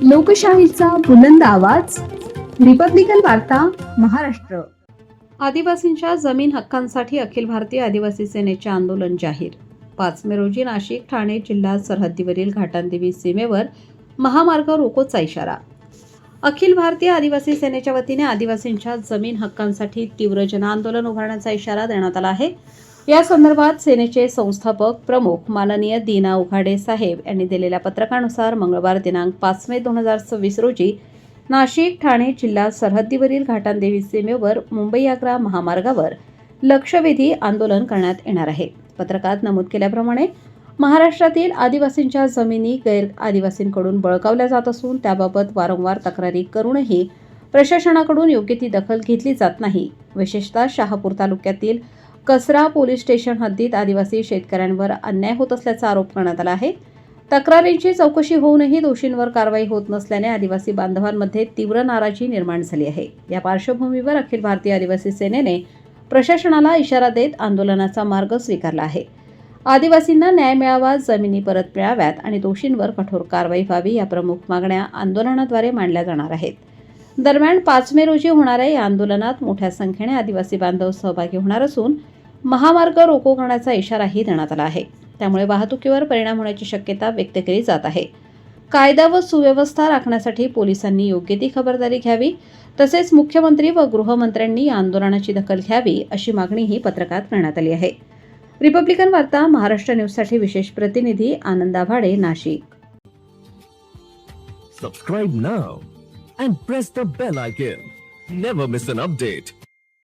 लोकशाहीचा बुलंद आवाज, रिपब्लिकन वार्ता, महाराष्ट्र. आदिवासींच्या जमीन हक्कांसाठी अखिल भारतीय आदिवासी सेनेचे आंदोलन जाहीर. 5 मे रोजी नाशिक ठाणे जिल्हा सरहद्दीवरील घाटांदेवी सीमेवर महामार्ग रोकोचा इशारा. अखिल भारतीय आदिवासी सेनेच्या वतीने आदिवासींच्या जमीन हक्कांसाठी तीव्र जनआंदोलन उभारण्याचा इशारा देण्यात आला आहे. या संदर्भात सेनेचे संस्थापक प्रमुख माननीय दीना उघाडे साहेब यांनी दिलेल्या पत्रकानुसार मंगळवार दिनांक 5 मे 2026 रोजी नाशिक ठाणे जिल्हा सरहद्दीवरील घाटांदेवी सीमेवर मुंबई आग्रा महामार्गावर लक्षवेधी आंदोलन करण्यात येणार आहे. पत्रकात नमूद केल्याप्रमाणे महाराष्ट्रातील आदिवासींच्या जमिनी गैर आदिवासींकडून बळकावल्या जात असून त्याबाबत वारंवार तक्रारी करूनही प्रशासनाकडून योग्य ती दखल घेतली जात नाही. विशेषतः शहापूर तालुक्यातील कसरा पोलीस स्टेशन हद्दीत आदिवासी शेतकऱ्यांवर अन्याय होत असल्याचा आरोप करण्यात आला आहे. तक्रारींची चौकशी होऊनही दोषींवर कारवाई होत नसल्याने आदिवासी बांधवांमध्ये तीव्र नाराजी निर्माण झाली आहे. या पार्श्वभूमीवर अखिल भारतीय आदिवासी सेनेने प्रशासनाला इशारा देत आंदोलनाचा मार्ग स्वीकारला आहे. आदिवासींना न्याय मिळावा, जमिनी परत मिळाव्यात आणि दोषींवर कठोर कारवाई व्हावी या प्रमुख मागण्या आंदोलनाद्वारे मांडल्या जाणार आहेत. दरम्यान 5 मे रोजी होणाऱ्या या आंदोलनात मोठ्या संख्येने आदिवासी बांधव सहभागी होणार असून महामार्ग रोको करण्याचा इशाराही देण्यात आला आहे. त्यामुळे वाहतुकीवर परिणाम होण्याची शक्यता व्यक्त केली जात आहे. कायदा व सुव्यवस्था राखण्यासाठी पोलिसांनी योग्य ती खबरदारी घ्यावी, तसेच मुख्यमंत्री व गृहमंत्र्यांनी या आंदोलनाची दखल घ्यावी अशी मागणीही पत्रकात करण्यात आली आहे. रिपब्लिकन वार्ता महाराष्ट्र न्यूजसाठी विशेष प्रतिनिधी आनंद आभाडे, Nashik. Subscribe now and press the bell icon. Never miss an update.